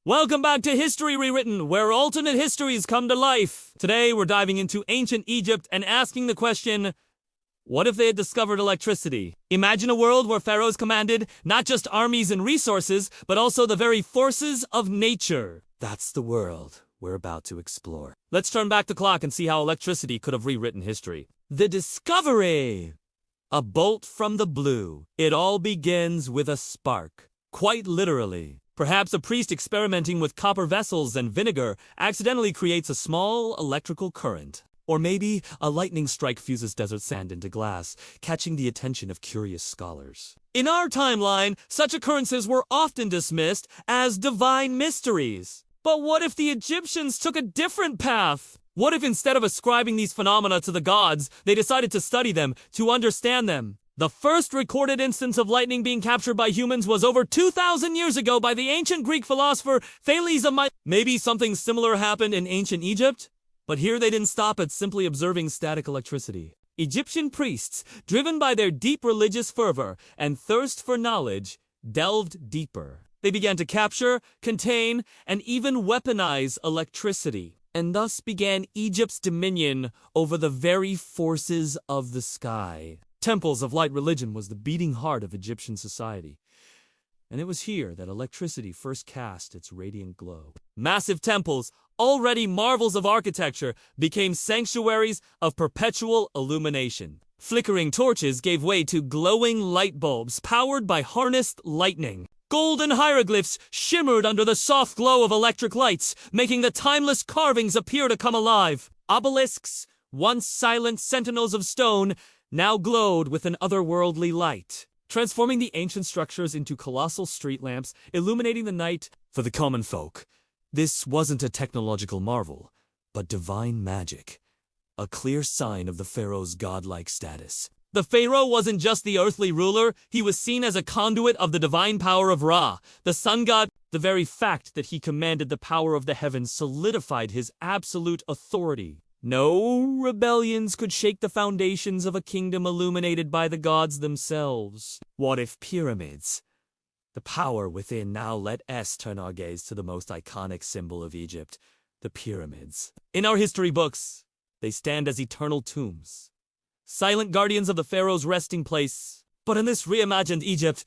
Welcome back to History Rewritten, where alternate histories come to life. Today, we're diving into ancient Egypt and asking the question, what if they had discovered electricity? Imagine a world where pharaohs commanded not just armies and resources, but also the very forces of nature. That's the world we're about to explore. Let's turn back the clock and see how electricity could have rewritten history. The discovery! A bolt from the blue. It all begins with a spark. Quite literally. Perhaps a priest experimenting with copper vessels and vinegar accidentally creates a small electrical current. Or maybe a lightning strike fuses desert sand into glass, catching the attention of curious scholars. In our timeline, such occurrences were often dismissed as divine mysteries. But what if the Egyptians took a different path? What if instead of ascribing these phenomena to the gods, they decided to study them, to understand them? The first recorded instance of lightning being captured by humans was over 2,000 years ago by the ancient Greek philosopher Thales of Miletus. Maybe something similar happened in ancient Egypt? But here they didn't stop at simply observing static electricity. Egyptian priests, driven by their deep religious fervor and thirst for knowledge, delved deeper. They began to capture, contain, and even weaponize electricity, and thus began Egypt's dominion over the very forces of the sky. Temples of light religion was the beating heart of Egyptian society. And it was here that electricity first cast its radiant glow. Massive temples, already marvels of architecture, became sanctuaries of perpetual illumination. Flickering torches gave way to glowing light bulbs powered by harnessed lightning. Golden hieroglyphs shimmered under the soft glow of electric lights, making the timeless carvings appear to come alive. Obelisks, once silent sentinels of stone, now glowed with an otherworldly light, transforming the ancient structures into colossal street lamps, illuminating the night for the common folk. This wasn't a technological marvel, but divine magic, a clear sign of the pharaoh's godlike status. The pharaoh wasn't just the earthly ruler, he was seen as a conduit of the divine power of Ra, the sun god. The very fact that he commanded the power of the heavens solidified his absolute authority. No rebellions could shake the foundations of a kingdom illuminated by the gods themselves. What if pyramids? The power within now let us turn our gaze to the most iconic symbol of Egypt, the pyramids. In our history books, they stand as eternal tombs, silent guardians of the pharaoh's resting place. But in this reimagined Egypt,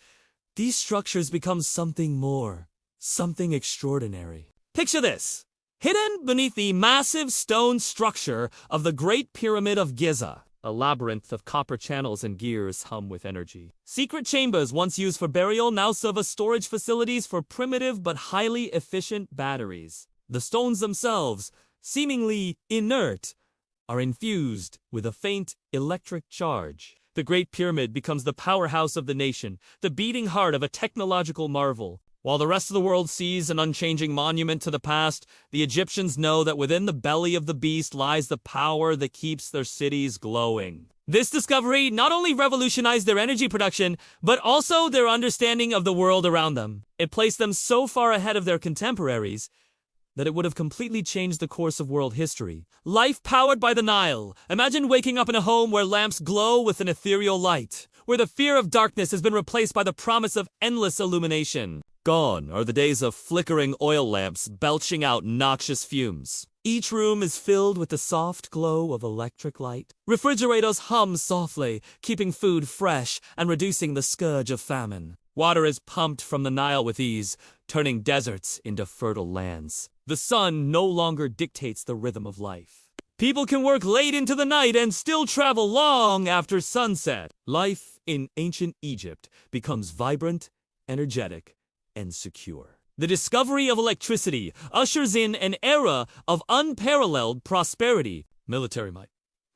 these structures become something more, something extraordinary. Picture this. Hidden beneath the massive stone structure of the Great Pyramid of Giza, a labyrinth of copper channels and gears hum with energy. Secret chambers once used for burial now serve as storage facilities for primitive but highly efficient batteries. The stones themselves, seemingly inert, are infused with a faint electric charge. The Great Pyramid becomes the powerhouse of the nation, the beating heart of a technological marvel. While the rest of the world sees an unchanging monument to the past, the Egyptians know that within the belly of the beast lies the power that keeps their cities glowing. This discovery not only revolutionized their energy production, but also their understanding of the world around them. It placed them so far ahead of their contemporaries that it would have completely changed the course of world history. Life powered by the Nile. Imagine waking up in a home where lamps glow with an ethereal light, where the fear of darkness has been replaced by the promise of endless illumination. Gone are the days of flickering oil lamps belching out noxious fumes. Each room is filled with the soft glow of electric light. Refrigerators hum softly, keeping food fresh and reducing the scourge of famine. Water is pumped from the Nile with ease, turning deserts into fertile lands. The sun no longer dictates the rhythm of life. People can work late into the night and still travel long after sunset. Life in ancient Egypt becomes vibrant, energetic, and secure. The discovery of electricity ushers in an era of unparalleled prosperity, military might.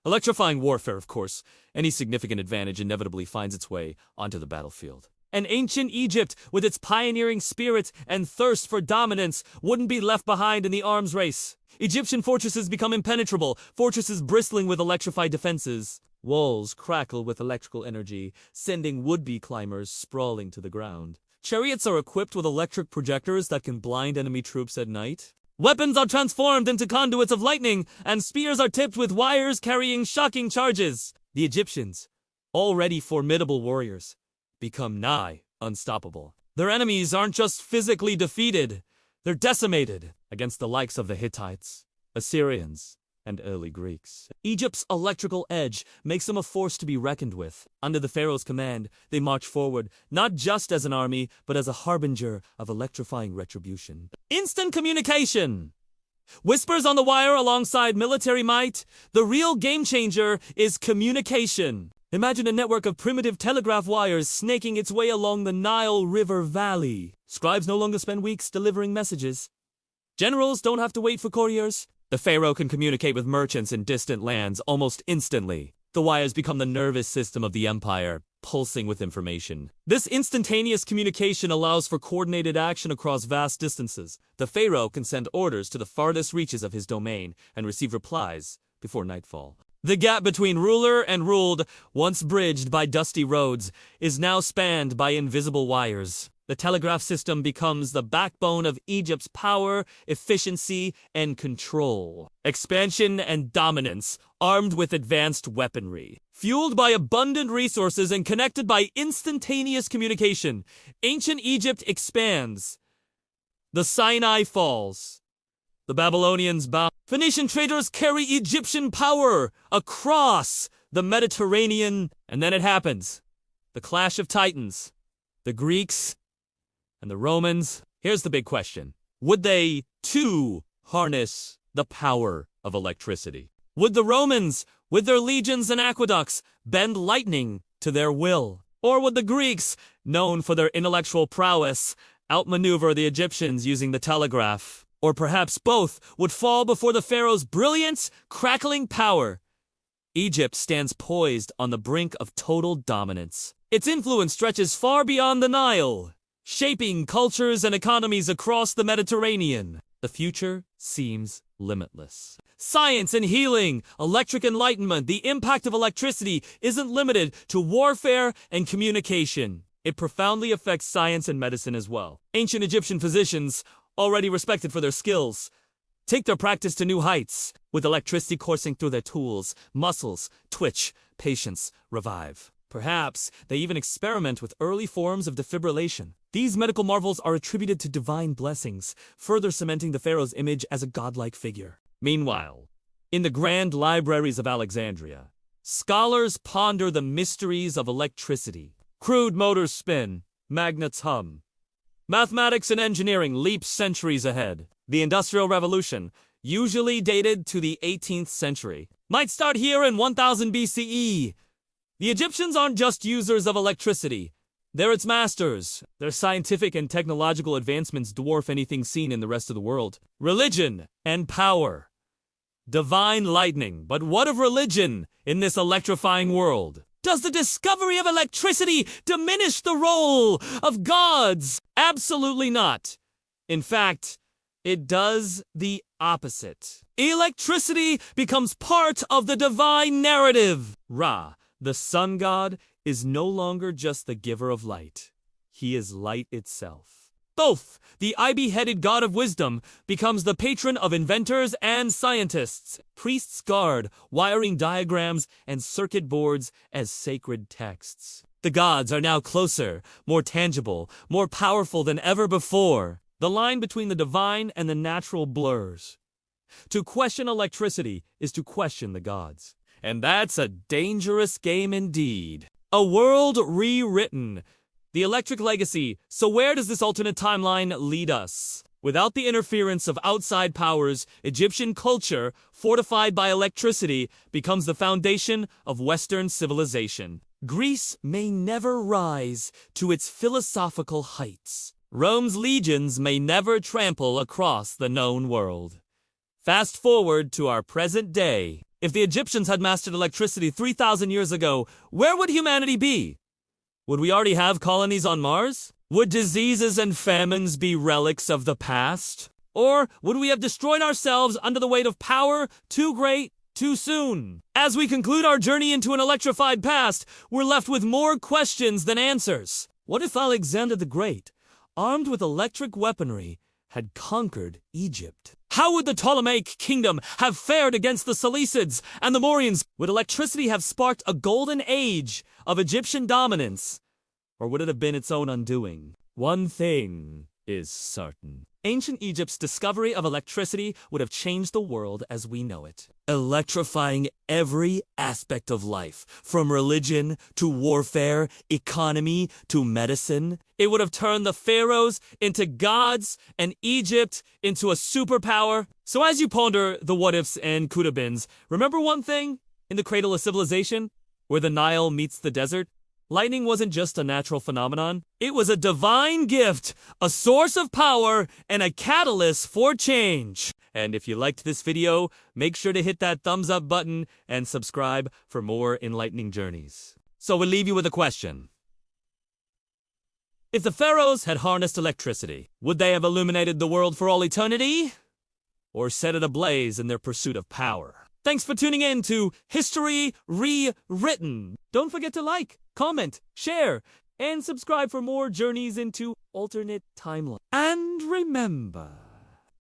Electrifying warfare, of course. Any significant advantage inevitably finds its way onto the battlefield. And ancient Egypt, with its pioneering spirit and thirst for dominance, wouldn't be left behind in the arms race. Egyptian fortresses become impenetrable, fortresses bristling with electrified defenses. Walls crackle with electrical energy, sending would-be climbers sprawling to the ground. Chariots are equipped with electric projectors that can blind enemy troops at night. Weapons are transformed into conduits of lightning, and spears are tipped with wires carrying shocking charges. The Egyptians, already formidable warriors, become nigh unstoppable. Their enemies aren't just physically defeated, They're decimated against the likes of the Hittites, Assyrians, and early Greeks. Egypt's electrical edge makes them a force to be reckoned with. Under the pharaoh's command, they march forward, not just as an army, but as a harbinger of electrifying retribution. Instant communication! Whispers on the wire alongside military might. The real game changer is communication. Imagine a network of primitive telegraph wires snaking its way along the Nile River Valley. Scribes no longer spend weeks delivering messages. Generals don't have to wait for couriers. The pharaoh can communicate with merchants in distant lands almost instantly. The wires become the nervous system of the empire, pulsing with information. This instantaneous communication allows for coordinated action across vast distances. The pharaoh can send orders to the farthest reaches of his domain and receive replies before nightfall. The gap between ruler and ruled, once bridged by dusty roads, is now spanned by invisible wires. The telegraph system becomes the backbone of Egypt's power, efficiency, and control. Expansion and dominance, armed with advanced weaponry. Fueled by abundant resources and connected by instantaneous communication, ancient Egypt expands. The Sinai falls. The Babylonians bow. Phoenician traders carry Egyptian power across the Mediterranean. And then it happens. The clash of titans. The Greeks and the Romans. Here's the big question. Would they, too, harness the power of electricity? Would the Romans, with their legions and aqueducts, bend lightning to their will? Or would the Greeks, known for their intellectual prowess, outmaneuver the Egyptians using the telegraph? Or perhaps both would fall before the pharaoh's brilliant, crackling power. Egypt stands poised on the brink of total dominance. Its influence stretches far beyond the Nile, shaping cultures and economies across the Mediterranean. The future seems limitless. Science and healing, electric enlightenment, the impact of electricity isn't limited to warfare and communication. It profoundly affects science and medicine as well. Ancient Egyptian physicians, already respected for their skills, take their practice to new heights. With electricity coursing through their tools, muscles twitch, patients revive. Perhaps they even experiment with early forms of defibrillation. These medical marvels are attributed to divine blessings, further cementing the pharaoh's image as a godlike figure. Meanwhile, in the grand libraries of Alexandria, scholars ponder the mysteries of electricity. Crude motors spin, magnets hum. Mathematics and engineering leap centuries ahead. The Industrial Revolution, usually dated to the 18th century, might start here in 1000 BCE. The Egyptians aren't just users of electricity. They're its masters. Their scientific and technological advancements dwarf anything seen in the rest of the world. Religion and power. Divine lightning. But what of religion in this electrifying world? Does the discovery of electricity diminish the role of gods? Absolutely not. In fact, it does the opposite. Electricity becomes part of the divine narrative. Ra, the sun god, is no longer just the giver of light. He is light itself. Thoth, the ibis-headed god of wisdom, becomes the patron of inventors and scientists. Priests guard wiring diagrams and circuit boards as sacred texts. The gods are now closer, more tangible, more powerful than ever before. The line between the divine and the natural blurs. To question electricity is to question the gods. And that's a dangerous game indeed. A world rewritten. The electric legacy. So where does this alternate timeline lead us? Without the interference of outside powers, Egyptian culture, fortified by electricity, becomes the foundation of Western civilization. Greece may never rise to its philosophical heights. Rome's legions may never trample across the known world. Fast forward to our present day. If the Egyptians had mastered electricity 3,000 years ago, where would humanity be? Would we already have colonies on Mars? Would diseases and famines be relics of the past? Or would we have destroyed ourselves under the weight of power too great, too soon? As we conclude our journey into an electrified past, we're left with more questions than answers. What if Alexander the Great, armed with electric weaponry, had conquered Egypt? How would the Ptolemaic kingdom have fared against the Seleucids and the Mauryans? Would electricity have sparked a golden age of Egyptian dominance? Or would it have been its own undoing? One thing is certain. Ancient Egypt's discovery of electricity would have changed the world as we know it, electrifying every aspect of life, from religion to warfare, economy to medicine. It would have turned the pharaohs into gods and Egypt into a superpower. So as you ponder the what-ifs and could-have-beens, remember one thing? In the cradle of civilization, where the Nile meets the desert, lightning wasn't just a natural phenomenon. It was a divine gift, a source of power, and a catalyst for change. And if you liked this video, make sure to hit that thumbs up button and subscribe for more enlightening journeys. So we'll leave you with a question. If the pharaohs had harnessed electricity, would they have illuminated the world for all eternity? Or set it ablaze in their pursuit of power? Thanks for tuning in to History Rewritten. Don't forget to like, comment, share, and subscribe for more journeys into alternate timelines. And remember,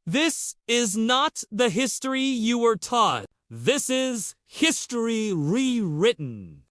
this is not the history you were taught. This is History Rewritten.